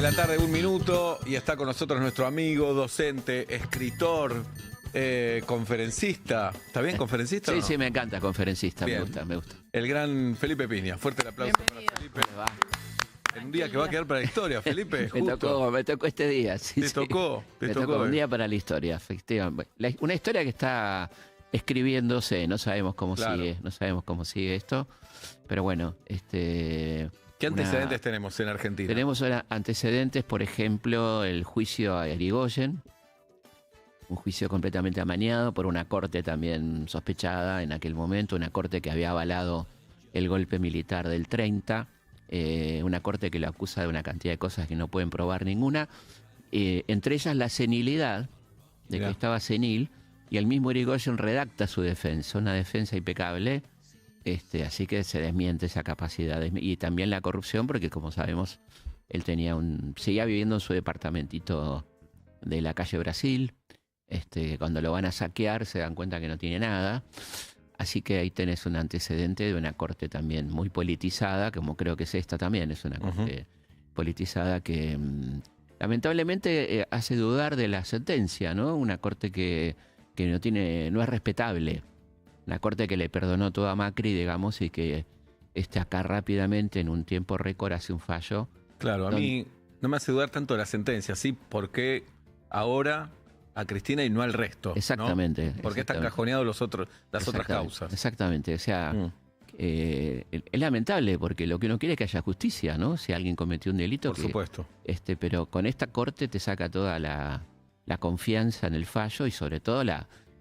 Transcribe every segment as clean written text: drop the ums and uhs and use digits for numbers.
de la tarde, 1 minuto, y está con nosotros nuestro amigo, docente, escritor, conferencista. ¿Está bien, conferencista? Sí, o no? sí, me encanta conferencista, Bien. me gusta. El gran Felipe Piña. Fuerte el aplauso para Felipe. ¿Cómo le va? En un día que va a quedar para la historia, Felipe, justo. Me tocó este día. Sí, Te sí. tocó Un día para la historia, efectivamente. Una historia que está escribiéndose, no sabemos cómo Claro. sigue, no sabemos cómo sigue esto, pero bueno, ¿Qué antecedentes tenemos en Argentina? Tenemos ahora antecedentes, por ejemplo, el juicio a Irigoyen, un juicio completamente amañado por una corte también sospechada en aquel momento, una corte que había avalado el golpe militar del 30, una corte que lo acusa de una cantidad de cosas que no pueden probar ninguna, entre ellas la senilidad, de Mirá. que estaba senil, y el mismo Irigoyen redacta su defensa, una defensa impecable. Así que se desmiente esa capacidad. Y también la corrupción, porque como sabemos, él seguía viviendo en su departamentito de la calle Brasil. Cuando lo van a saquear se dan cuenta que no tiene nada. Así que ahí tenés un antecedente de una corte también muy politizada, como creo que es esta también, es una corte politizada que lamentablemente hace dudar de la sentencia, ¿no? Una corte que no es respetable. Una corte que le perdonó todo a Macri, digamos, y que acá rápidamente, en un tiempo récord, hace un fallo. Claro, a mí no me hace dudar tanto la sentencia, ¿sí? ¿Por qué ahora a Cristina y no al resto? Exactamente. ¿no? ¿Por qué están cajoneados las otras causas? Exactamente, o sea, es lamentable porque lo que uno quiere es que haya justicia, ¿no? Si alguien cometió un delito. Por supuesto. Pero con esta corte te saca toda la confianza en el fallo y sobre todo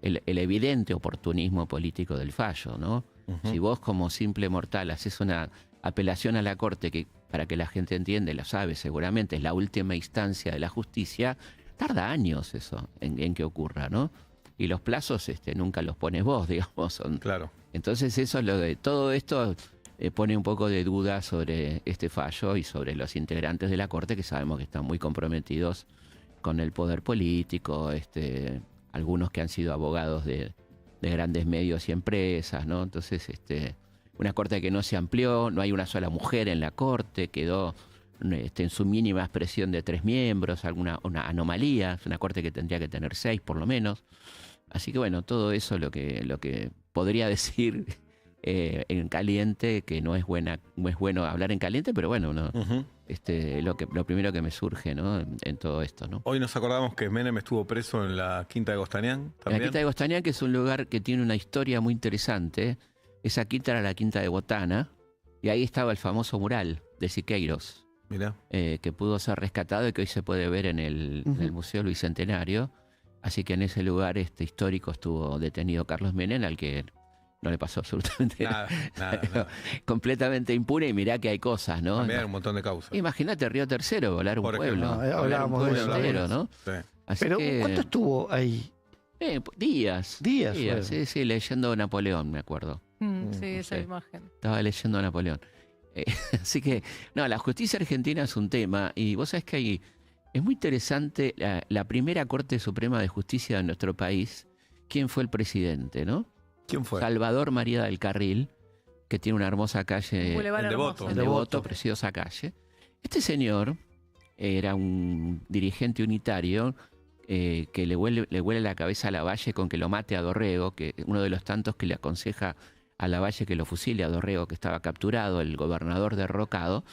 el evidente oportunismo político del fallo, ¿no? Si vos como simple mortal haces una apelación a la corte que, para que la gente entienda, lo sabe seguramente, es la última instancia de la justicia, tarda años eso en que ocurra, ¿no? Y los plazos nunca los pones vos, digamos. Claro. Entonces todo esto pone un poco de duda sobre este fallo y sobre los integrantes de la corte, que sabemos que están muy comprometidos con el poder político, algunos que han sido abogados de grandes medios y empresas, ¿no? Entonces, una corte que no se amplió, no hay una sola mujer en la corte, quedó en su mínima expresión de 3 miembros, una anomalía, es una corte que tendría que tener 6 por lo menos. Así que bueno, todo eso lo que podría decir en caliente, que no es bueno hablar en caliente, pero bueno, no, lo primero que me surge, ¿no? en todo esto, ¿no? Hoy nos acordamos que Menem estuvo preso en la Quinta de Gostanián. En la Quinta de Gostanián, que es un lugar que tiene una historia muy interesante. Esa quinta era la Quinta de Botana, y ahí estaba el famoso mural de Siqueiros, Mirá. que pudo ser rescatado y que hoy se puede ver en el Museo Bicentenario. Así que en ese lugar histórico estuvo detenido Carlos Menem, al que no le pasó absolutamente nada. Completamente impune, y mirá que hay cosas, ¿no? También hay un montón de causas. Imagínate Río Tercero, volar un Por pueblo. ejemplo. Volar un pueblo entero, ¿no? Sí. Así Pero que, ¿cuánto estuvo ahí? días. Días fueron. Sí, leyendo Napoleón, me acuerdo. Sí, esa Sí. imagen. Estaba leyendo a Napoleón. Así que, no, la justicia argentina es un tema, y vos sabés que es muy interesante la primera Corte Suprema de Justicia de nuestro país. ¿Quién fue el presidente, no? ¿Quién fue? Salvador María del Carril, que tiene una hermosa calle Boulevard en Hermoso. Devoto. en Devoto, preciosa calle. Este señor era un dirigente unitario que le huele la cabeza a Lavalle con que lo mate a Dorrego, que uno de los tantos que le aconseja a Lavalle que lo fusile a Dorrego, que estaba capturado, el gobernador derrocado.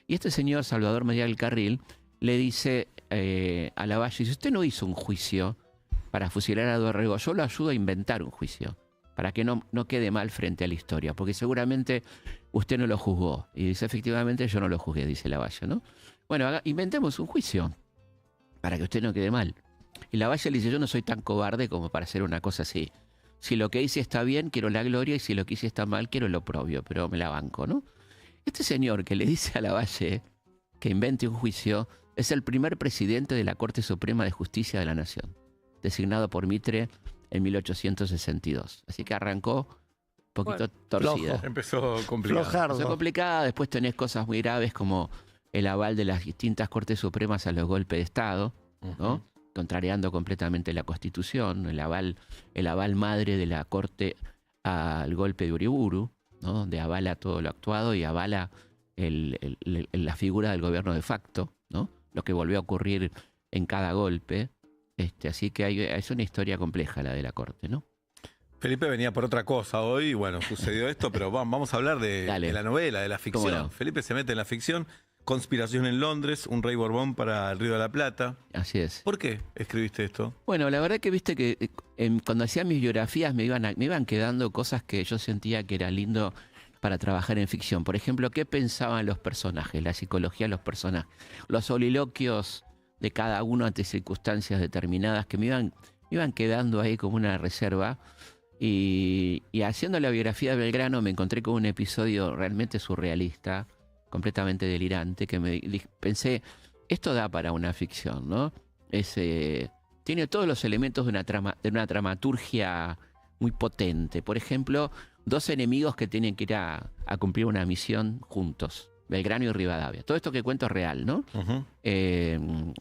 Y este señor, Salvador María del Carril, le dice a Lavalle: si usted no hizo un juicio para fusilar a Dorrego, yo lo ayudo a inventar un juicio, para que no quede mal frente a la historia, porque seguramente usted no lo juzgó. Y dice: efectivamente, yo no lo juzgué, dice Lavalle, ¿no? Bueno, inventemos un juicio para que usted no quede mal. Y Lavalle le dice: yo no soy tan cobarde como para hacer una cosa así. Si lo que hice está bien, quiero la gloria, y si lo que hice está mal, quiero lo propio, pero me la banco, ¿no? Este señor que le dice a Lavalle que invente un juicio es el primer presidente de la Corte Suprema de Justicia de la Nación, designado por Mitre en 1862. Así que arrancó un poquito torcida. flojo. Empezó complicado. Flojardo. Es complicada. Después tenés cosas muy graves como el aval de las distintas Cortes Supremas a los golpes de Estado, ¿no? Contrariando completamente la Constitución, el aval madre de la Corte al golpe de Uriburu, ¿no? Donde avala todo lo actuado y avala la figura del gobierno de facto, ¿no? lo que volvió a ocurrir en cada golpe. Así que es una historia compleja la de la corte, ¿no? Felipe venía por otra cosa hoy, y bueno, sucedió esto, pero vamos a hablar de la novela, de la ficción. No? Felipe se mete en la ficción. Conspiración en Londres, un rey Borbón para el Río de la Plata. Así es. ¿Por qué escribiste esto? Bueno, la verdad que viste que cuando hacía mis biografías me iban quedando cosas que yo sentía que era lindo para trabajar en ficción. Por ejemplo, ¿qué pensaban los personajes? La psicología de los personajes. Los soliloquios de cada uno ante circunstancias determinadas que me iban quedando ahí como una reserva. Y haciendo la biografía de Belgrano me encontré con un episodio realmente surrealista, completamente delirante, que pensé, esto da para una ficción, ¿no? Tiene todos los elementos de una dramaturgia muy potente. Por ejemplo, dos enemigos que tienen que ir a cumplir una misión juntos, Belgrano y Rivadavia. Todo esto que cuento es real, ¿no?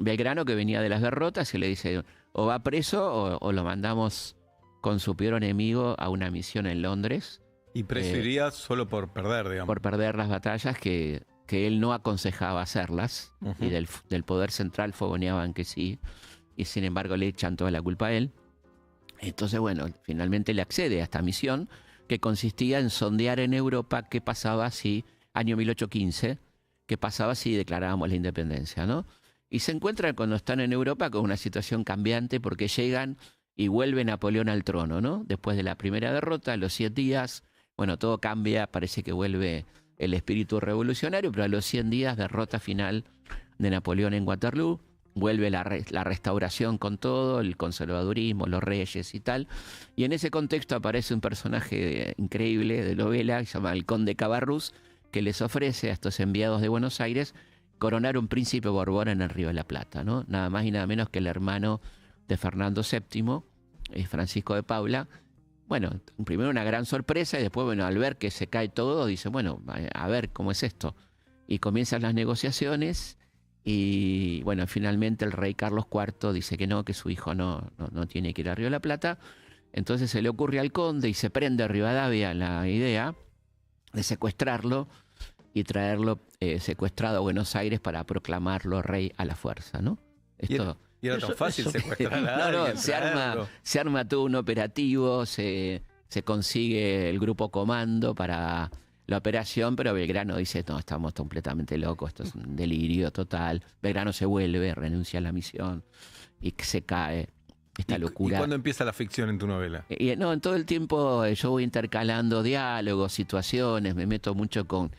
Belgrano, que venía de las derrotas, y le dice, o va preso o lo mandamos con su peor enemigo a una misión en Londres. Y preso iría solo por perder, digamos. Por perder las batallas que él no aconsejaba hacerlas, y del poder central fogoneaban que sí, y sin embargo le echan toda la culpa a él. Entonces, bueno, finalmente le accede a esta misión, que consistía en sondear en Europa qué pasaba si, año 1815, qué pasaba si declarábamos la independencia, ¿no? Y se encuentran cuando están en Europa con una situación cambiante, porque llegan y vuelve Napoleón al trono, ¿no? Después de la primera derrota, a los 100 días, bueno, todo cambia, parece que vuelve el espíritu revolucionario, pero a los 100 días, derrota final de Napoleón en Waterloo, vuelve la restauración con todo, el conservadurismo, los reyes y tal. Y en ese contexto aparece un personaje increíble de novela, que se llama el Conde Cabarrús, que les ofrece a estos enviados de Buenos Aires coronar un príncipe Borbón en el Río de la Plata, ¿no? Nada más y nada menos que el hermano de Fernando VII, Francisco de Paula. Bueno, primero una gran sorpresa, y después, bueno, al ver que se cae todo, dice, bueno, a ver cómo es esto. Y comienzan las negociaciones, y bueno, finalmente el rey Carlos IV dice que no, que su hijo no tiene que ir a Río de la Plata. Entonces se le ocurre al conde, y se prende a Rivadavia la idea de secuestrarlo y traerlo secuestrado a Buenos Aires para proclamarlo rey a la fuerza, ¿no? Esto... ¿Y era tan fácil secuestrar a alguien? Se arma todo un operativo, se consigue el grupo comando para la operación, pero Belgrano dice, no, estamos completamente locos, esto es un delirio total. Belgrano se vuelve, renuncia a la misión y se cae esta locura. ¿Y cuándo empieza la ficción en tu novela? No, en todo el tiempo yo voy intercalando diálogos, situaciones, me meto mucho con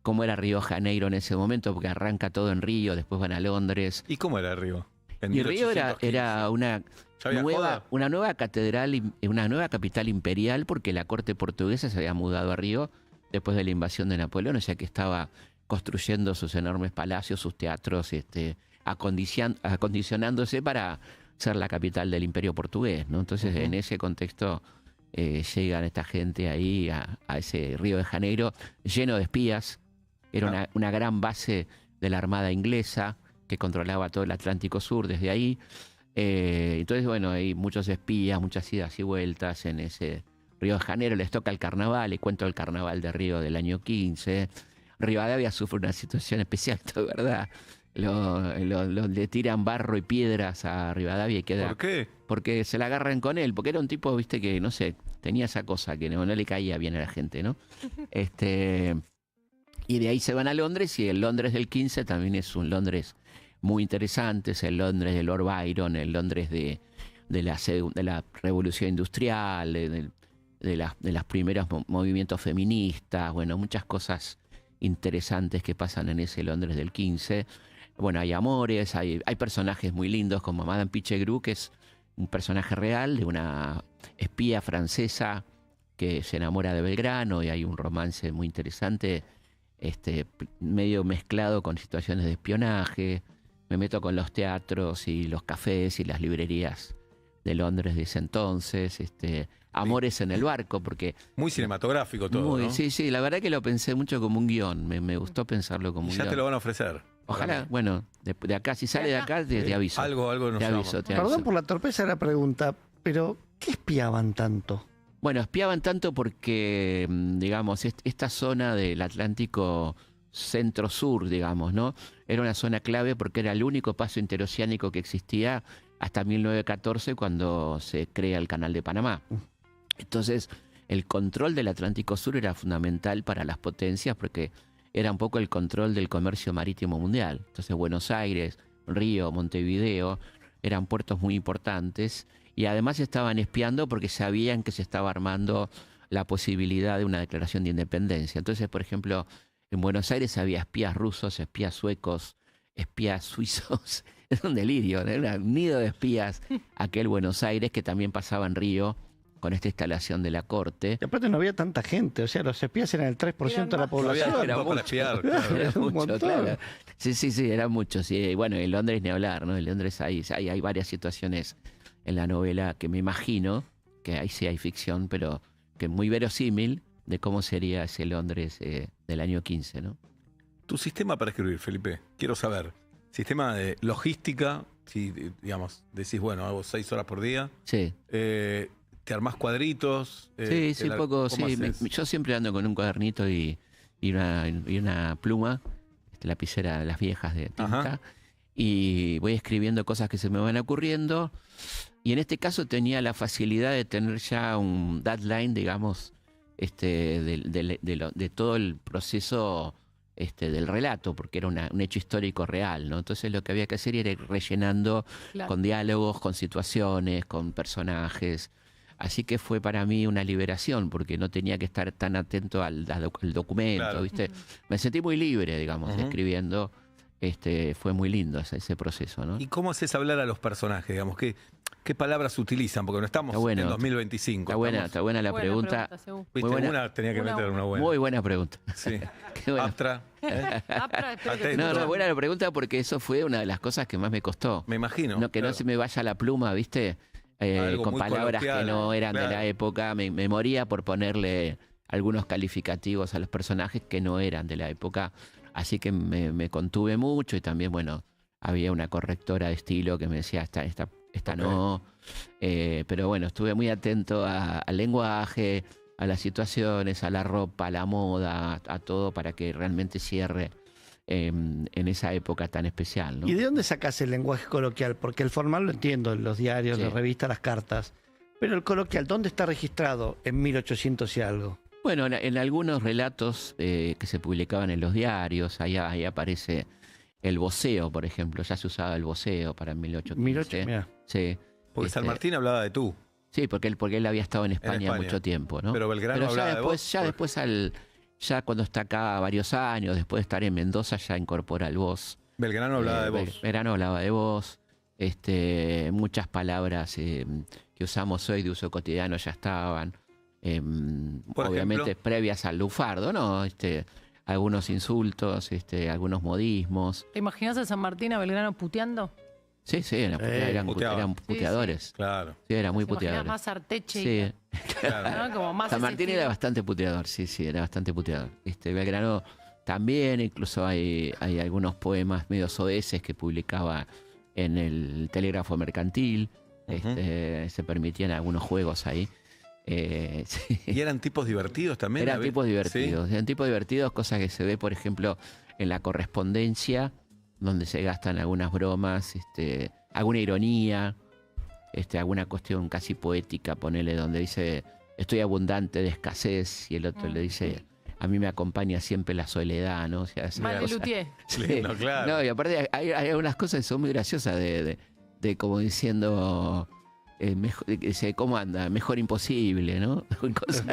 cómo era Río de Janeiro en ese momento, porque arranca todo en Río, después van a Londres. ¿Y cómo era Río? Y Río era una nueva catedral, una nueva capital imperial, porque la corte portuguesa se había mudado a Río después de la invasión de Napoleón, o sea que estaba construyendo sus enormes palacios, sus teatros, acondicionándose para ser la capital del imperio portugués, ¿no? Entonces, en ese contexto llegan esta gente ahí a ese Río de Janeiro lleno de espías. Era una gran base de la Armada inglesa, que controlaba todo el Atlántico Sur desde ahí. Entonces, bueno, hay muchos espías, muchas idas y vueltas en ese Río de Janeiro. Les toca el carnaval, y cuento el carnaval de Río del año 15. Rivadavia sufre una situación especial, esto es verdad. Le tiran barro y piedras a Rivadavia y queda... ¿Por qué? Porque se la agarran con él, porque era un tipo, viste, que, no sé, tenía esa cosa que no le caía bien a la gente, ¿no? Y de ahí se van a Londres, y el Londres del 15 también es un Londres muy interesante, es el Londres de Lord Byron, el Londres de la Revolución Industrial, de los primeros movimientos feministas, bueno, muchas cosas interesantes que pasan en ese Londres del 15. Bueno, hay amores, hay personajes muy lindos, como Madame Pichegru, que es un personaje real de una espía francesa que se enamora de Belgrano, y hay un romance muy interesante, medio mezclado con situaciones de espionaje. Me meto con los teatros y los cafés y las librerías de Londres de ese entonces. Amores en el barco, porque... Muy cinematográfico todo, ¿no? Sí, la verdad que lo pensé mucho como un guión. Me gustó pensarlo como un guión. Ya te lo van a ofrecer. Ojalá, bueno, de acá, si sale de acá, te aviso. Algo nos te aviso. Perdón por la torpeza de la pregunta, pero ¿qué espiaban tanto? Bueno, espiaban tanto porque, digamos, esta zona del Atlántico centro-sur, digamos, ¿no? Era una zona clave porque era el único paso interoceánico que existía hasta 1914, cuando se crea el Canal de Panamá. Entonces, el control del Atlántico Sur era fundamental para las potencias porque era un poco el control del comercio marítimo mundial. Entonces, Buenos Aires, Río, Montevideo eran puertos muy importantes y además estaban espiando porque sabían que se estaba armando la posibilidad de una declaración de independencia. Entonces, por ejemplo, en Buenos Aires había espías rusos, espías suecos, espías suizos. Es un delirio, ¿no? Era un nido de espías aquel Buenos Aires, que también pasaba en Río con esta instalación de la corte. Y aparte no había tanta gente, o sea, los espías eran el 3% de la No población. había Era tiempo para mucho. espiar. Claro. Era un mucho, montón. claro. Sí, era mucho. Sí. Y bueno, en Londres ni hablar, ¿no? En Londres hay varias situaciones en la novela que me imagino, que ahí sí hay ficción, pero que muy verosímil de cómo sería ese Londres del año 15, ¿no? Tu sistema para escribir, Felipe, quiero saber. Sistema de logística, si digamos, decís, bueno, hago 6 horas por día, Sí. te armás cuadritos. Sí, poco, ¿cómo sí. haces? Yo siempre ando con un cuadernito y una pluma, lapicera de las viejas de tinta, Ajá. y voy escribiendo cosas que se me van ocurriendo. Y en este caso tenía la facilidad de tener ya un deadline, digamos, de todo el proceso del relato, porque era un hecho histórico real, ¿no? Entonces lo que había que hacer era ir rellenando Claro. con diálogos, con situaciones, con personajes. Así que fue para mí una liberación, porque no tenía que estar tan atento al documento, Claro. ¿viste? Me sentí muy libre, digamos, Ujú. escribiendo. Fue muy lindo ese proceso, ¿no? ¿Y cómo haces hablar a los personajes? Digamos, ¿qué palabras utilizan? Porque no estamos Está bueno. en 2025. Está buena la Buena pregunta. Según. ¿Viste? muy buena. Una tenía que Una- meter una buena. Muy buena pregunta. Sí. Qué buena. Aptra, Apra, espero que Atento. No, buena la pregunta, porque eso fue una de las cosas que más me costó. me imagino. No, que no claro. se me vaya la pluma, ¿viste? Algo Con muy palabras que coloquial, no eran de claro. la época. Me moría por ponerle algunos calificativos a los personajes que no eran de la época. Así que me contuve mucho y también, bueno, había una correctora de estilo que me decía, esta Ok. no. Pero bueno, estuve muy atento al lenguaje, a las situaciones, a la ropa, a la moda, a todo para que realmente cierre en esa época tan especial, ¿no? ¿Y de dónde sacás el lenguaje coloquial? Porque el formal lo entiendo, en los diarios, Sí. las revistas, las cartas. Pero el coloquial, ¿dónde está registrado en 1800 y algo? Bueno, en algunos relatos que se publicaban en los diarios, ahí aparece el voceo, por ejemplo. Ya se usaba el voceo para 1815. 1800, mirá. Sí. Porque San Este, Martín hablaba de tú. Sí, porque él había estado en España, España. mucho tiempo, ¿no? Pero Belgrano ya hablaba de después, vos, ya por- después ya cuando está acá varios años, después de estar en Mendoza, ya incorpora el vos. Belgrano hablaba de vos. Belgrano hablaba de vos. Muchas palabras que usamos hoy de uso cotidiano ya estaban. Por Obviamente ejemplo. previas al lufardo, ¿no? Algunos insultos, algunos modismos. ¿Te imaginas a San Martín a Belgrano puteando? Sí, eran puteaba. puteadores. Claro. Sí, eran muy ¿Te imaginas puteadores. más Arteche? Sí. claro. ¿No? Como más San ese Martín estilo. era bastante puteador, sí, era bastante puteador. Belgrano también, incluso hay algunos poemas medio soeces que publicaba en el Telégrafo Mercantil. Ujú. Se permitían algunos juegos ahí. Sí. ¿Y eran tipos divertidos también? Eran ¿Sí? tipos divertidos, cosas que se ve, por ejemplo, en la correspondencia, donde se gastan algunas bromas, alguna ironía, alguna cuestión casi poética, ponele, donde dice, estoy abundante de escasez, y el otro le dice, a mí me acompaña siempre la soledad, ¿no? O sea, esas Mal de cosas. Luthier. Sí. Lindo, claro. No, y aparte hay algunas cosas que son muy graciosas de como diciendo, dice, ¿cómo anda? Mejor imposible, ¿no? Cosas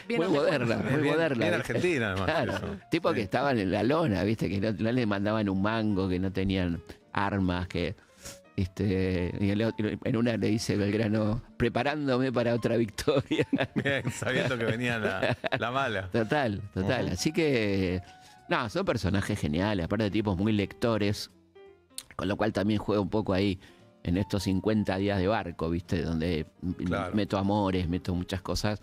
Bien muy moderna, muy Bien- moderna. bien ¿viste? argentina, además, Claro, eso. tipo Sí. que estaban en la lona, ¿viste? Que no le mandaban un mango, que no tenían armas, que... y en una le dice Belgrano, preparándome para otra victoria. Bien, sabiendo que venía la mala. Total. Ujú. Así que, no, son personajes geniales, aparte de tipos muy lectores, con lo cual también juega un poco ahí en estos 50 días de barco, ¿viste? Donde Claro. meto amores, meto muchas cosas.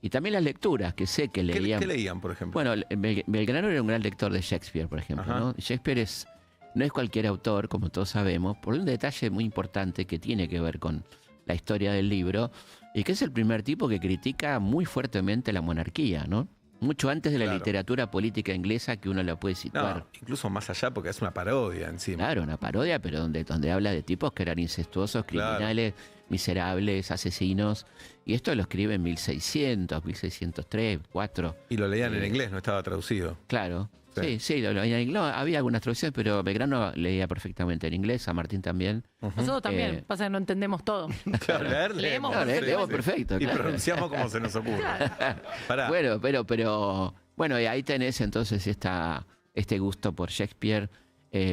Y también las lecturas, que sé que ¿Qué, leían. qué leían, por ejemplo? Bueno, Belgrano era un gran lector de Shakespeare, por ejemplo, Ajá. ¿no? Shakespeare no es cualquier autor, como todos sabemos, por un detalle muy importante que tiene que ver con la historia del libro, y que es el primer tipo que critica muy fuertemente la monarquía, ¿no? Mucho antes de la Claro. literatura política inglesa que uno la puede No, situar. incluso más allá porque es una parodia encima. Claro, una parodia, pero donde habla de tipos que eran incestuosos, Claro. criminales, miserables, asesinos. Y esto lo escribe en 1600, 1603, 4. Y lo leían en inglés, no estaba traducido. Claro. Sí. Sí, lo leía en inglés. No, había algunas traducciones, pero Belgrano leía perfectamente en inglés, San Martín también. Nosotros también, pasa que no ententendemos todo. Claro, Leemos No, perfecto. leemos perfecto. Y claro. pronunciamos como se nos ocurre. Pará. Bueno, y ahí tenés entonces este gusto por Shakespeare,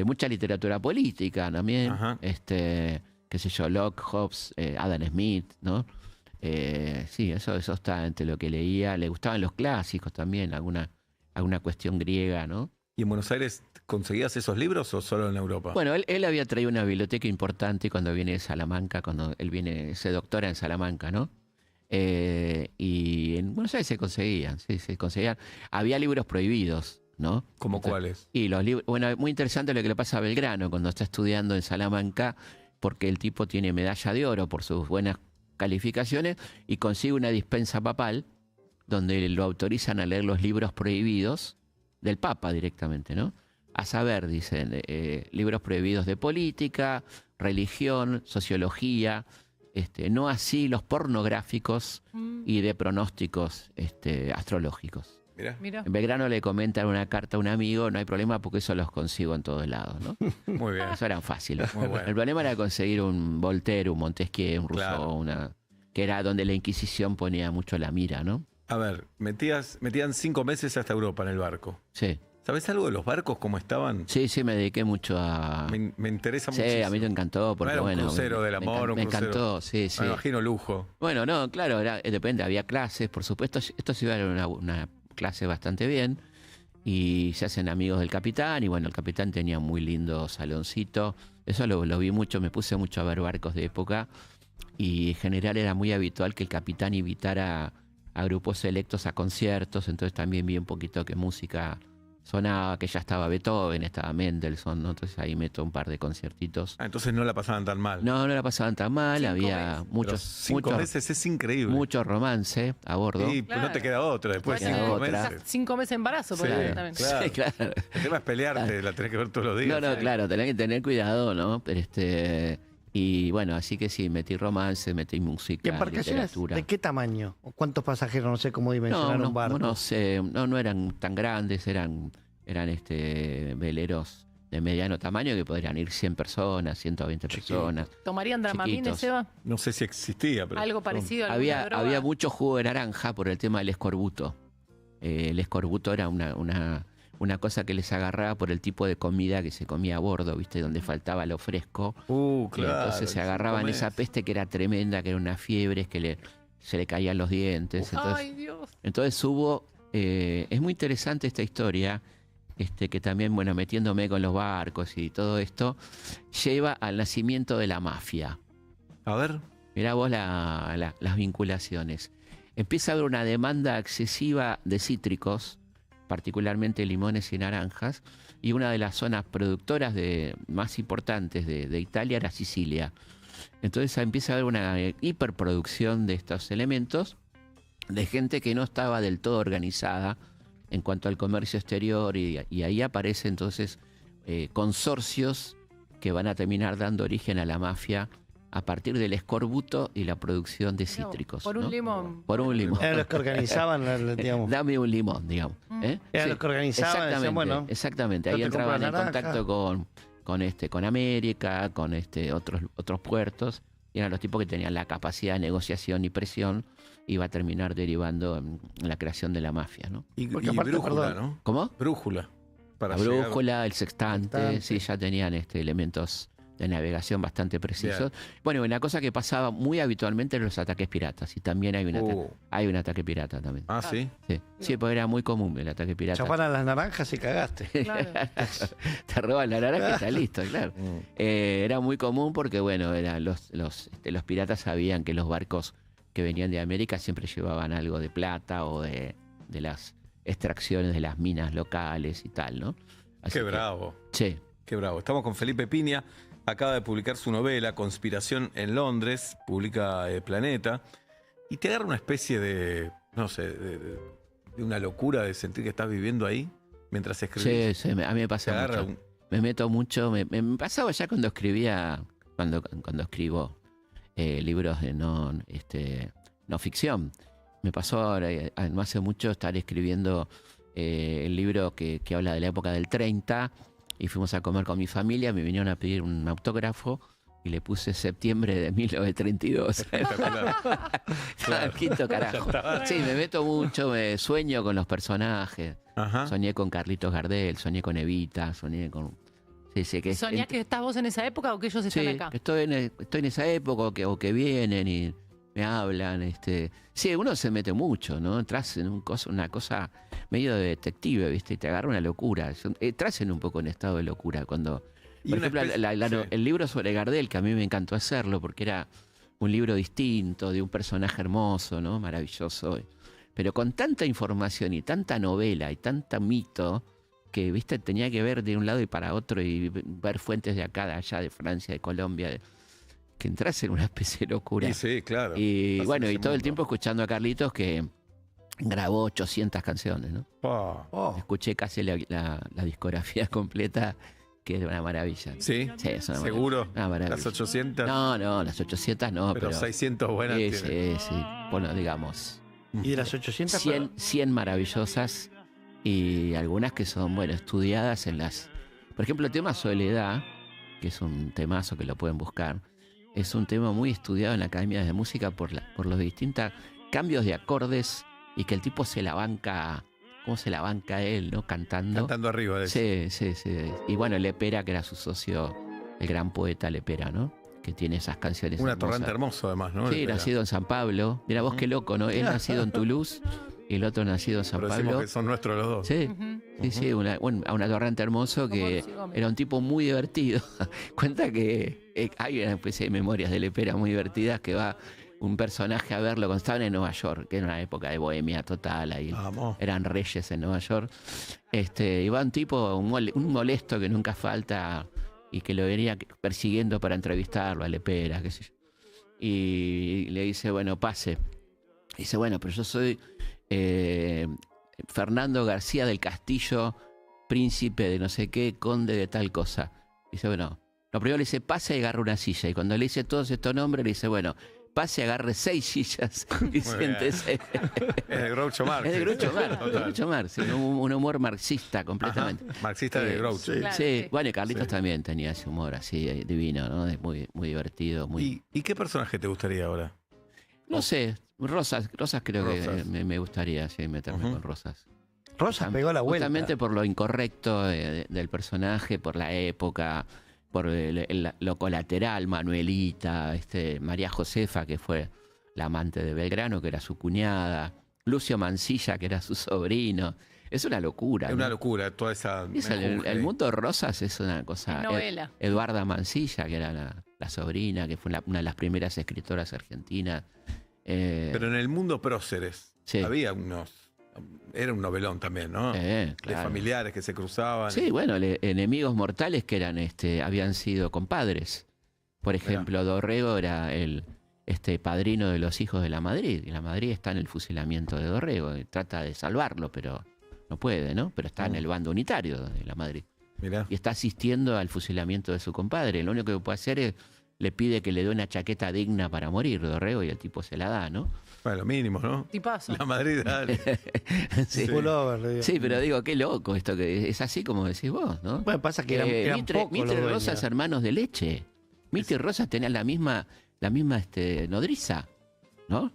mucha literatura política también, Ajá. qué sé yo, Locke, Hobbes, Adam Smith, ¿no? Sí, eso está entre lo que leía. Le gustaban los clásicos también, alguna cuestión griega, ¿no? ¿Y en Buenos Aires conseguías esos libros o solo en Europa? Bueno, él había traído una biblioteca importante cuando viene de Salamanca, cuando él viene, se doctora en Salamanca, ¿no? Y en Buenos Aires se conseguían, sí, se conseguían. Había libros prohibidos, ¿no? ¿Cómo Entonces, cuáles? Y los libros, bueno, muy interesante lo que le pasa a Belgrano cuando está estudiando en Salamanca, porque el tipo tiene medalla de oro por sus buenas calificaciones y consigue una dispensa papal donde lo autorizan a leer los libros prohibidos del Papa directamente, ¿no? A saber, dicen, libros prohibidos de política, religión, sociología, no así los pornográficos y de pronósticos astrológicos. Mirá. Mira. En Belgrano le comentan una carta a un amigo, no hay problema porque eso los consigo en todos lados, ¿no? Muy bien. Eso eran fáciles. Muy bueno. El problema era conseguir un Voltaire, un Montesquieu, un Rousseau, Claro. que era donde la Inquisición ponía mucho la mira, ¿no? A ver, metían 5 meses hasta Europa en el barco. Sí. ¿Sabes algo de los barcos, cómo estaban? Sí, me dediqué mucho a... Me interesa Sí, muchísimo. a mí me encantó porque, No era un bueno... crucero del amor, un me crucero. encantó, sí, sí. Me imagino lujo. Bueno, no, claro, depende, había clases, por supuesto. Esto se iba a una clase bastante bien y se hacen amigos del capitán y bueno, el capitán tenía un muy lindo saloncito. Eso lo vi mucho, me puse mucho a ver barcos de época y en general era muy habitual que el capitán invitara a grupos selectos a conciertos, entonces también vi un poquito que música sonaba, que ya estaba Beethoven, estaba Mendelssohn, ¿no? Entonces ahí meto un par de conciertitos. Ah, entonces no la pasaban tan mal. No la pasaban tan mal, 5 había meses. Pero muchos, 5 muchos, meses es increíble. mucho romance a bordo. Y pues no te Claro. queda otra después de Queda 5 otra. meses. 5 meses de embarazo, por Sí, ahí también. claro. Sí, claro. El tema es pelearte, la tenés que ver todos los días. No, claro, tenés que tener cuidado, ¿no? Pero y bueno, así que sí, metí romance, metí ¿Y música, embarcaciones literatura. de qué tamaño? ¿O cuántos pasajeros? No sé cómo dimensionar un barco. No eran tan grandes, eran veleros de mediano tamaño que podrían ir 100 personas, 120 personas. ¿Tomarían Dramamine, Chiquitos. Seba? No sé si existía, pero. Algo parecido a Había mucho jugo de naranja por el tema del escorbuto. El escorbuto era una cosa que les agarraba por el tipo de comida que se comía a bordo, ¿viste? Donde faltaba lo fresco. Claro. Entonces se agarraban esa peste que era tremenda, que era una fiebre, que se le caían los dientes. Ay, Dios. Entonces hubo... es muy interesante esta historia, que también, bueno, metiéndome con los barcos y todo esto, lleva al nacimiento de la mafia. A ver. Mirá vos las vinculaciones. Empieza a haber una demanda excesiva de cítricos, particularmente limones y naranjas, y una de las zonas productoras más importantes de Italia era Sicilia. Entonces empieza a haber una hiperproducción de estos elementos, de gente que no estaba del todo organizada en cuanto al comercio exterior, y ahí aparecen entonces consorcios que van a terminar dando origen a la mafia a partir del escorbuto y la producción de cítricos. Por un ¿no? limón. Por un limón. Eran los que organizaban, digamos. Dame un limón, digamos. ¿eh? Eran Sí, los que organizaban, decían, bueno, exactamente. Ahí yo te compro entraban en naranja. contacto con América, con otros puertos. Y eran los tipos que tenían la capacidad de negociación y presión. Iba a terminar derivando en la creación de la mafia, ¿no? Y Porque aparte, brújula, perdón. ¿no? ¿Cómo? Brújula. Para La llegar- brújula, el sextante, Sextante. sí, ya tenían elementos de navegación bastante precisos. Bueno, una cosa que pasaba muy habitualmente eran los ataques piratas. Y también hay hay un ataque pirata también. Ah, sí. Sí, porque era muy común el ataque pirata. chaparan las naranjas y cagaste. Claro. Te roban la naranja y está listo, claro. Era muy común porque, bueno, los piratas sabían que los barcos que venían de América siempre llevaban algo de plata o de las extracciones de las minas locales y tal, ¿no? Así Qué que- bravo. Sí. Qué bravo. Estamos con Felipe Piña. Acaba de publicar su novela, Conspiración en Londres. Publica Planeta. Y te agarra una especie de, no sé, de una locura de sentir que estás viviendo ahí mientras escribís? Sí, a mí me pasa Te agarra mucho. un- Me meto mucho, me pasaba ya cuando escribía, cuando escribo libros de no ficción. Me pasó ahora, no hace mucho, estar escribiendo el libro que habla de la época del 30 y fuimos a comer con mi familia, me vinieron a pedir un autógrafo y le puse septiembre de 1932. Espectacular. Al quinto carajo. Sí, me meto mucho, me sueño con los personajes. Ajá. Soñé con Carlitos Gardel, soñé con Evita, soñé con... Sí, que ¿Soñás que estás vos en esa época o que ellos están sí, acá? que estoy en esa época o que vienen y me hablan. Sí, uno se mete mucho, ¿no? Entras en una cosa medio de detective, ¿viste? Y te agarra una locura. Entras en un poco en estado de locura cuando... Y Por una ejemplo, especie- sí. el libro sobre Gardel, que a mí me encantó hacerlo porque era un libro distinto, de un personaje hermoso, ¿no? Maravilloso. Pero con tanta información y tanta novela y tanta mito que, viste, tenía que ver de un lado y para otro y ver fuentes de acá, de allá, de Francia, de Colombia, que entras en una especie de locura. Y sí, claro. Y Estás bueno, en y ese todo el mundo. tiempo escuchando a Carlitos que grabó 800 canciones, ¿no? Pa. Oh, Escuché casi la discografía completa, que era una maravilla. Sí, Sí, es una seguro. Una maravilla. Las 800, No, las 800 no, pero pero 600 buenas sí, tiene. sí, sí. Bueno, digamos, y de las 800... 100 maravillosas y algunas que son, bueno, estudiadas en las... Por ejemplo, el tema Soledad, que es un temazo que lo pueden buscar, es un tema muy estudiado en la Academia de Música por los distintos cambios de acordes y que el tipo se la banca, cómo se la banca él, ¿no? Cantando. Arriba de eso. Sí, sí, sí. Y bueno, Lepera, que era su socio, el gran poeta Lepera, ¿no? Que tiene esas canciones Un hermosas. atorrante hermoso, además, ¿no? Sí, Espera. nacido en San Pablo. Mira vos qué loco, ¿no? Él nacido en Toulouse y el otro nacido en San Pero decimos Pablo. que son nuestros los dos. Sí, Ujú. sí, sí, un atorrante hermoso Como que Lucy Gómez. era un tipo muy divertido. Cuenta que hay una especie de memorias de Lepera muy divertidas que va un personaje a verlo cuando estaban en Nueva York, que era una época de bohemia total ahí. Vamos. Eran reyes en Nueva York. Y va un tipo, un molesto que nunca falta y que lo venía persiguiendo para entrevistarlo a Lepera, qué sé yo. Y le dice, bueno, pase. Dice, bueno, pero yo soy Fernando García del Castillo, príncipe de no sé qué, conde de tal cosa. Dice, bueno, lo primero le dice, pase y agarre una silla. Y cuando le dice todos estos nombres, le dice, bueno, pase y agarre 6 sillas y bien. siéntese. Es de Groucho Marx. Es de Groucho Marx, Total. de Groucho Marx, sí, un humor marxista completamente. Ajá. Marxista de Groucho. sí. Claro, Sí, sí. bueno, y Carlitos Sí. también tenía ese humor así divino, ¿no? Es muy, muy divertido, muy... ¿Y qué personaje te gustaría ahora? No sé, Rosas creo que Rosas. me gustaría sí, meterme Ujú. con Rosas. Rosa pegó la vuelta. Justamente por lo incorrecto del personaje, por la época, por lo colateral, Manuelita, María Josefa, que fue la amante de Belgrano, que era su cuñada, Lucio Mansilla, que era su sobrino. Es una locura. Es ¿no? una locura toda esa... El mundo Rosas es una cosa... Es novela. Eduarda Mansilla, que era la sobrina, que fue una de las primeras escritoras argentinas. Pero en el mundo próceres Sí. había unos... Era un novelón también, ¿no? De claro. familiares que se cruzaban. Sí, bueno, enemigos mortales que eran, habían sido compadres. Por ejemplo, Dorrego era el padrino de los hijos de la Madrid. Y la Madrid está en el fusilamiento de Dorrego. Y trata de salvarlo, pero no puede, ¿no? Pero está en el bando unitario de la Madrid. Mirá. Y está asistiendo al fusilamiento de su compadre. Lo único que puede hacer es le pide que le dé una chaqueta digna para morir, Dorrego, y el tipo se la da, ¿no? Bueno, lo mínimo, ¿no? Tipazo. La Madrid, dale. Sí. Pullover, le digo. Sí, pero digo, qué loco esto, que es así como decís vos, ¿no? Bueno, pasa que eran pocos Mitre los y dueños. Rosas, hermanos de leche. Mitre y Rosas tenían la misma nodriza, ¿no?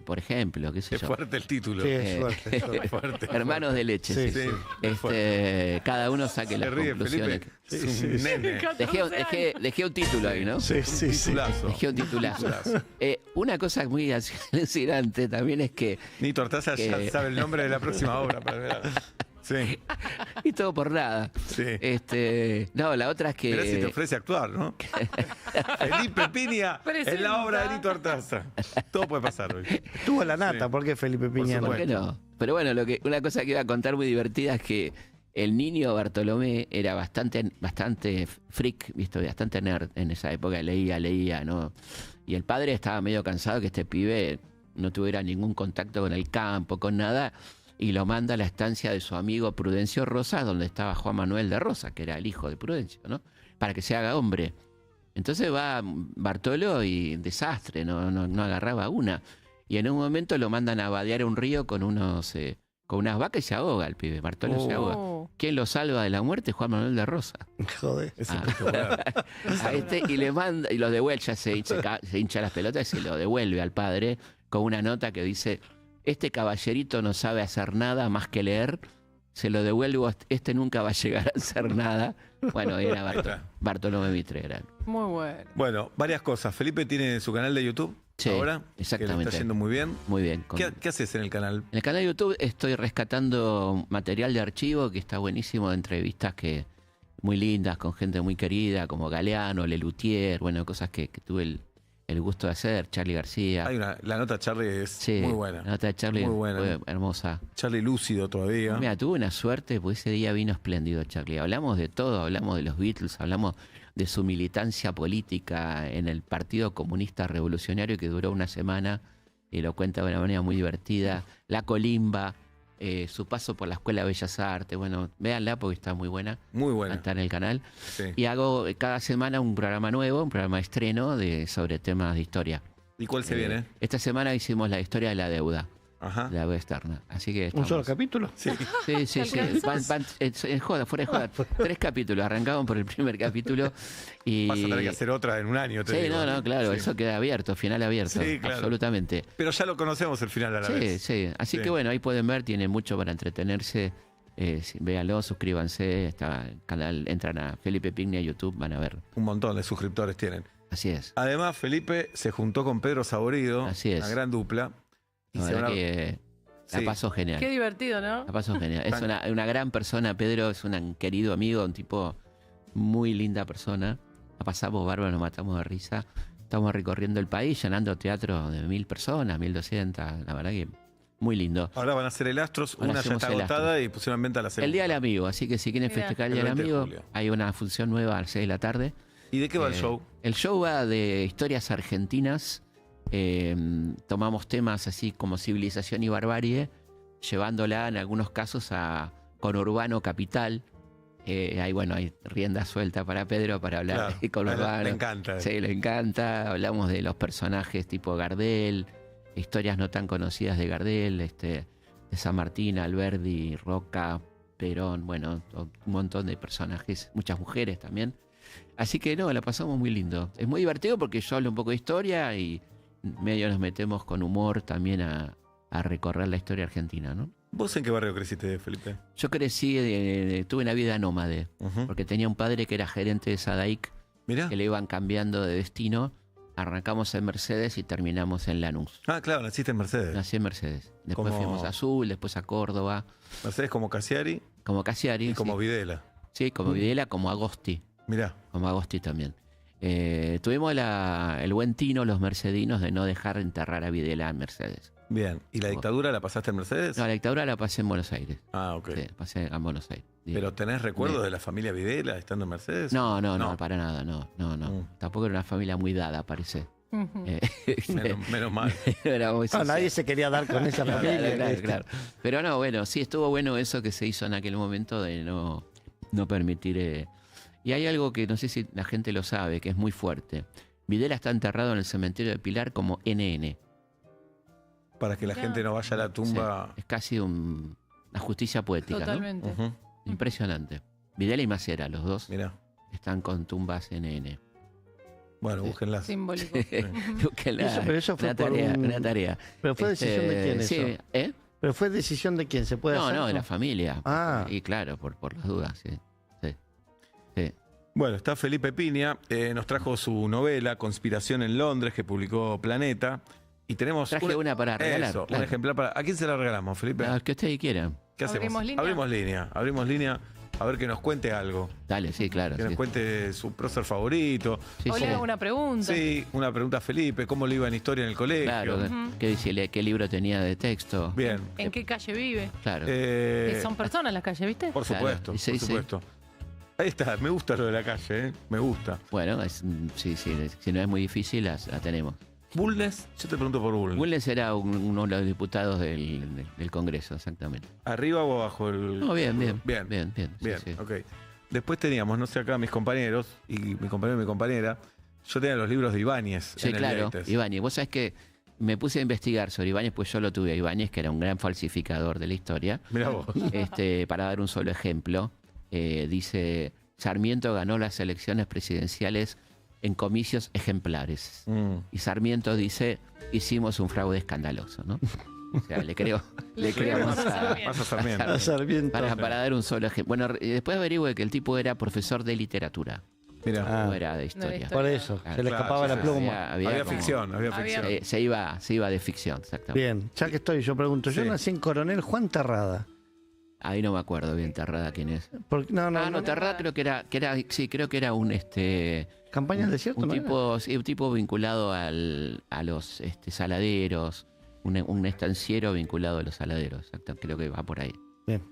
Por ejemplo, qué sé Es yo. fuerte el título. Sí, es fuerte, es fuerte. Fuerte. Hermanos de leche, sí. Sí, Sí, sí. es fuerte. Cada uno saque Se las ríe, conclusiones. Felipe. Es un nene. Dejé un título ahí, ¿no? Sí, sí, sí. Titulazo. Dejé un titulazo. Titulazo. Una cosa muy alucinante también es que, Nito Artaza ya Que- sabe el nombre de la próxima obra. Sí, y todo por nada, sí. no, la otra es que... Mirá si te ofrece actuar, ¿no? Felipe Piña en la obra de Nito Artaza. Todo puede pasar hoy. Estuvo en la nata, Sí. ¿por qué Felipe Piña? supuesto. ¿Por qué no? Pero bueno, una cosa que iba a contar muy divertida es que el niño Bartolomé era bastante freak, ¿viste? Bastante nerd en esa época, leía, ¿no? Y el padre estaba medio cansado que este pibe no tuviera ningún contacto con el campo, con nada, y lo manda a la estancia de su amigo Prudencio Rosas, donde estaba Juan Manuel de Rosas, que era el hijo de Prudencio, ¿no? Para que se haga hombre. Entonces va Bartolo y desastre, no agarraba una. Y en un momento lo mandan a vadear a un río con unas vacas y se ahoga el pibe. Bartolo se ahoga. Oh. ¿Quién lo salva de la muerte? Juan Manuel de Rosas. Joder. Es espectacular. Y le manda, y lo devuelve, ya se hincha las pelotas y se lo devuelve al padre con una nota que dice: este caballerito no sabe hacer nada más que leer, se lo devuelvo, este nunca va a llegar a hacer nada. Bueno, era Bartolomé Mitre. Era. Muy bueno. Bueno, varias cosas. Felipe tiene su canal de YouTube Sí, ahora, que le exactamente. está yendo muy bien. Muy bien. ¿Qué haces en el canal? En el canal de YouTube estoy rescatando material de archivo que está buenísimo, de entrevistas muy lindas, con gente muy querida, como Galeano, Lelutier, bueno, cosas que tuve el gusto de hacer, Charly García. La nota de Charly es Sí, muy buena. La nota de Charly Muy buena. fue hermosa. Charly lúcido todavía. Mira, tuve una suerte, porque ese día vino espléndido Charly. Hablamos de todo, hablamos de los Beatles, hablamos de su militancia política en el Partido Comunista Revolucionario, que duró una semana, y lo cuenta de una manera muy divertida. La Colimba, su paso por la Escuela de Bellas Artes. Bueno, véanla porque está muy buena. Muy buena. Está en el canal. Sí. Y hago cada semana un programa nuevo, un programa de estreno sobre temas de historia. ¿Y cuál se viene? Esta semana hicimos la historia de la deuda. Ajá. La deuda externa. Así que ¿Un estamos... solo capítulo? Sí. Sí, sí, sí. En joda, fuera de joda. 3 capítulos. Arrancamos por el primer capítulo. Y... Vas a tener que hacer otra en un año, te Sí, digo. no, claro. Sí. Eso queda abierto, final abierto. Sí, claro. Absolutamente. Pero ya lo conocemos el final a la Sí, vez. sí. Así Sí. que bueno, ahí pueden ver, tiene mucho para entretenerse. Véanlo, suscríbanse. Está el canal, entran a Felipe Pigne a YouTube, van a ver. Un montón de suscriptores tienen. Así es. Además, Felipe se juntó con Pedro Saborido, Así es. una gran dupla. Y La se verdad van a- que la Sí. pasó genial. Qué divertido, ¿no? La pasó genial. Es una gran persona, Pedro es un querido amigo, un tipo muy linda persona. La pasamos bárbaro, nos matamos de risa. Estamos recorriendo el país, llenando teatro de 1000 personas, 1200. La verdad que muy lindo. Ahora van a hacer el Astros, Ahora una ya hacemos está el agotada y pusieron en venta la segunda. El Día del Amigo, así que si quieren Mirá. festejar el El Día del 20 de Amigo, julio. hay una función nueva a las 6 de la tarde. ¿Y de qué va el show? El show va de historias argentinas. Tomamos temas así como civilización y barbarie, llevándola en algunos casos a conurbano capital. Hay rienda suelta para Pedro para hablar Claro, de conurbano. le encanta. Sí, le encanta. Hablamos de los personajes tipo Gardel, historias no tan conocidas de Gardel, de San Martín, Alberdi, Roca, Perón, bueno, un montón de personajes, muchas mujeres también. Así que no, la pasamos muy lindo. Es muy divertido porque yo hablo un poco de historia y medio nos metemos con humor también a recorrer la historia argentina, ¿no? ¿Vos en qué barrio creciste, Felipe? Yo crecí, tuve una vida nómade, Ujú. porque tenía un padre que era gerente de Sadaic, Mirá. que le iban cambiando de destino. Arrancamos en Mercedes y terminamos en Lanús. Ah, claro, naciste en Mercedes. Nací en Mercedes. Después Como- fuimos a Azul, después a Córdoba, Mercedes como Casiari como Casiari. y como sí. Videla. Sí, como Videla, como Agosti. Mirá. Como Agosti también. Tuvimos el buen tino, los mercedinos, de no dejar enterrar a Videla en Mercedes. Bien. ¿Y la dictadura la pasaste en Mercedes? No, la dictadura la pasé en Buenos Aires. Ah, ok. Sí, pasé en Buenos Aires. ¿Pero tenés recuerdos de la familia Videla estando en Mercedes? No, No. para nada, no. Mm. Tampoco era una familia muy dada, parece. Ujú. Menos mal. Era muy No, nadie social. se quería dar con esa Claro, familia. claro, ¿viste? claro. Pero no, bueno, sí, estuvo bueno eso que se hizo en aquel momento de no permitir... Y hay algo que no sé si la gente lo sabe, que es muy fuerte. Videla está enterrado en el cementerio de Pilar como NN. Para que la Mirá. gente no vaya a la tumba. Sí, es casi una justicia poética, ¿no? Totalmente. Ujú. Impresionante. Videla y Macera, los dos, Mirá. están con tumbas NN. Bueno, Sí. búsquenlas. Simbólico. Búsquenla. Pero eso fue una por tarea, un- una tarea. Pero fue decisión de quién Sí, eso. ¿eh? Pero fue decisión de quién se puede No, hacer. no, de la familia. Ah. Y claro, por las dudas, sí. Sí. Bueno, está Felipe Piña. Nos trajo su novela Conspiración en Londres, que publicó Planeta. Y tenemos Traje una para regalar. Eso, claro. un ejemplar para. ¿A quién se la regalamos, Felipe? Al que ustedes quieran. ¿Qué hacemos? ¿Abrimos línea? Abrimos línea. A ver que nos cuente algo. Dale, sí, claro. Que Sí, nos cuente su prócer favorito. sí, O sí. le hago una pregunta. Sí, una pregunta a Felipe. ¿Cómo le iba en historia en el colegio? Claro, Ujú. ¿qué dice? ¿Qué libro tenía de texto? Bien. ¿En qué calle vive? Claro. Que son personas las calles, ¿viste? Por Claro, supuesto, sí, por sí. supuesto. Ahí está, me gusta lo de la calle, ¿eh? Me gusta. Bueno, sí, si no es muy difícil, la tenemos. Bulnes, yo te pregunto por Bulnes. Bulnes era uno de los diputados del Congreso, exactamente. ¿Arriba o abajo el...? No, bien. Bien, sí, sí. ok. Después teníamos, no sé, acá mis compañeros, y mi compañero y mi compañera, yo tenía los libros de Ibáñez. Sí, en el claro, Leites. Ibáñez. Vos sabés que me puse a investigar sobre Ibáñez, pues yo lo tuve a Ibáñez, que era un gran falsificador de la historia. Mirá vos. Para dar un solo ejemplo, dice, Sarmiento ganó las elecciones presidenciales en comicios ejemplares. Y Sarmiento dice, hicimos un fraude escandaloso, ¿no? O sea, le creo más a Sarmiento. A Sarmiento. para dar un solo ejemplo. Bueno, después averigüe que el tipo era profesor de literatura, Mirá. no era de historia. Por eso, Claro. se le escapaba Claro, la sí, pluma. Había como- ficción, había ficción. Se iba de ficción, exactamente. Bien, ya que estoy, yo pregunto, yo Sí. nací en Coronel Juan Terrada. Ahí no me acuerdo bien Terrada quién es. No, Terrada creo que era, sí, creo que era un Campaña del desierto, un ¿no era? tipo, sí, un tipo vinculado a los saladeros, un estanciero vinculado a los saladeros, exacto, creo que va por ahí. Bien.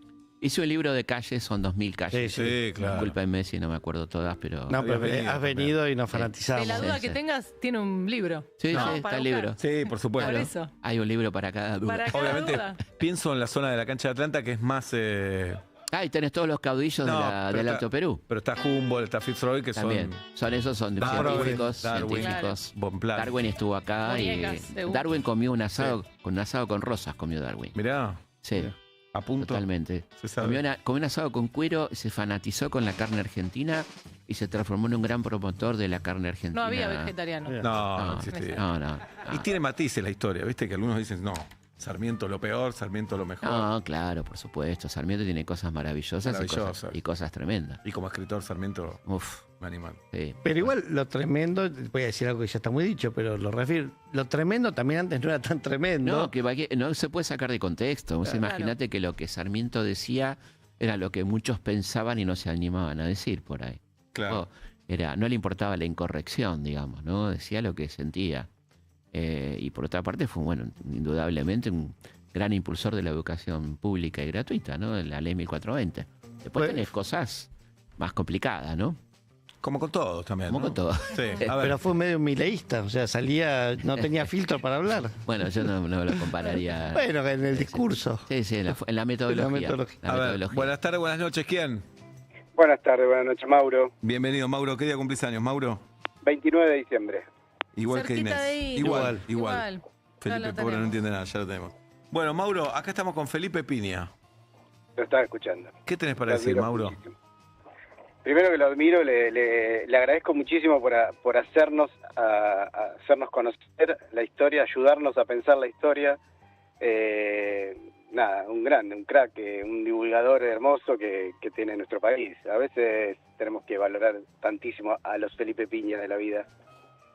Hice un libro de calles, son 2000 calles. Sí, claro. Discúlpenme si no me acuerdo todas, pero... No, pero Habías venido has venido y nos fanatizamos. De la duda Sí, que sí. tengas, tiene un libro. Sí, No, sí, está para el buscar. libro. Sí, por supuesto. Por eso. Hay un libro para cada duda. Para cada Obviamente duda. pienso en la zona de la cancha de Atlanta que es más... Ah, y tenés todos los caudillos No, pero del está- Alto Perú. Pero está Humboldt, está Fitzroy, que También. son... Esos son Darwin, científicos. Darwin. científicos. Bonpland. Darwin estuvo acá Muñecas, y seguro. Darwin comió un asado con rosas, comió Darwin. Mirá, Sí, a punto. totalmente. Se sabe. Comió un asado con cuero, se fanatizó con la carne argentina y se transformó en un gran promotor de la carne argentina. No había vegetariano. Bien. No existía. No. Y tiene matices la historia, ¿viste? Que algunos dicen, no, Sarmiento lo peor, Sarmiento lo mejor. No, claro, por supuesto. Sarmiento tiene cosas maravillosas, Maravillosas. Y cosas tremendas. Y como escritor, Sarmiento, Uf, un animal. sí. Pero igual lo tremendo, voy a decir algo que ya está muy dicho, pero lo refiero, lo tremendo también antes no era tan tremendo. No, no se puede sacar de contexto. Vos Claro. Imagínate que lo que Sarmiento decía era lo que muchos pensaban y no se animaban a decir por ahí. Claro. No le importaba la incorrección, digamos, ¿no? Decía lo que sentía. Y por otra parte fue, bueno, indudablemente un gran impulsor de la educación pública y gratuita, ¿no? La ley 1420. Después Pues- tenés cosas más complicadas, ¿no? Como con todos también. Como ¿no? con todo. Sí, a ver. Pero fue medio mileísta, o sea, no tenía filtro para hablar. Bueno, yo no lo compararía. Bueno, en el discurso. Sí, en la metodología. La metodología. La A ver, metodología. buenas tardes, buenas noches. ¿Quién? Buenas tardes, buenas noches, Mauro. Bienvenido, Mauro. ¿Qué día cumplís años, Mauro? 29 de diciembre. Igual que Cerquita Inés. de ahí. Igual. Ya Felipe, lo pobre, no tenemos. entiende nada, ya lo tenemos. Bueno, Mauro, acá estamos con Felipe Piña. Lo estaba escuchando. ¿Qué tenés para Lo decir, admiro Mauro? muchísimo. Primero que lo admiro, le agradezco muchísimo por hacernos conocer la historia, ayudarnos a pensar la historia. Nada, un grande, un crack, un divulgador hermoso que tiene nuestro país. A veces tenemos que valorar tantísimo a los Felipe Piña de la vida.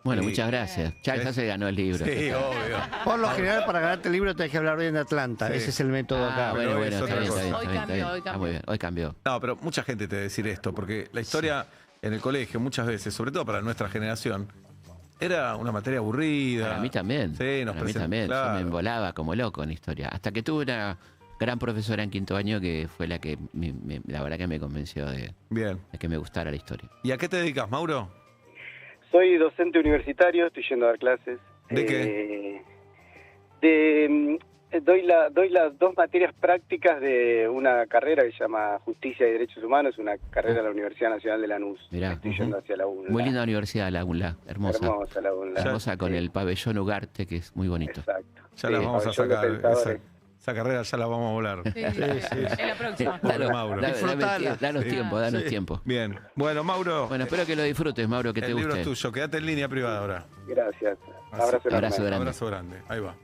Bueno, Sí. muchas gracias. Ya se ganó el libro. Sí, obvio. Por lo general, para ganarte el libro tenés que hablar bien de Atlanta. Sí. Ese es el método acá. pero bueno, es está otra bien, cosa. está Hoy bien, está bien, cambió, hoy está muy bien. Hoy cambió. No, pero mucha gente te debe decir esto, porque la historia en el colegio muchas veces, sobre todo para nuestra generación, era una materia aburrida. Para mí también. Sí, nos Para mí present- también. Yo claro. me embolaba como loco en historia. Hasta que tuve una gran profesora en quinto año que fue la que la verdad que me convenció de Bien. que me gustara la historia. ¿Y a qué te dedicas, Mauro? Soy docente universitario, estoy yendo a dar clases. ¿De qué? Doy las dos materias prácticas de una carrera que se llama Justicia y Derechos Humanos, una carrera de la Universidad Nacional de Lanús. Mirá, Estoy yendo hacia la UNLA. Muy linda universidad, la UNLA. Hermosa. Hermosa la UNLA. Hermosa con Sí, el pabellón Ugarte, que es muy bonito. Exacto. Ya Sí, la vamos a pabellón de sacar. pensadores. Esa carrera ya la vamos a volar. Sí, en la próxima. Pobre Mauro. Disfrutala. Danos Sí. tiempo. Bien. Bueno, Mauro, Bueno, espero que lo disfrutes, Mauro, que te el libro guste. es tuyo. Quédate en línea privada ahora. Gracias. Así. Abrazo enorme. Abrazo grande. Abrazo grande. Ahí va.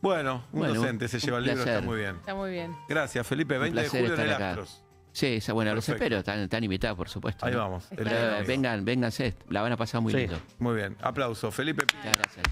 Bueno, un Bueno, docente se lleva el un libro, está placer. muy bien. Está muy bien. Gracias, Felipe. 20 de placer julio en el estar acá. Astros. Sí, bueno, los Perfecto. espero, están invitados, por supuesto. Ahí ¿no? vamos. El Está gran bien. amigo. Vénganse, la van a pasar muy Sí. lindo. Muy bien. Aplauso. Felipe Piña. Muchas gracias.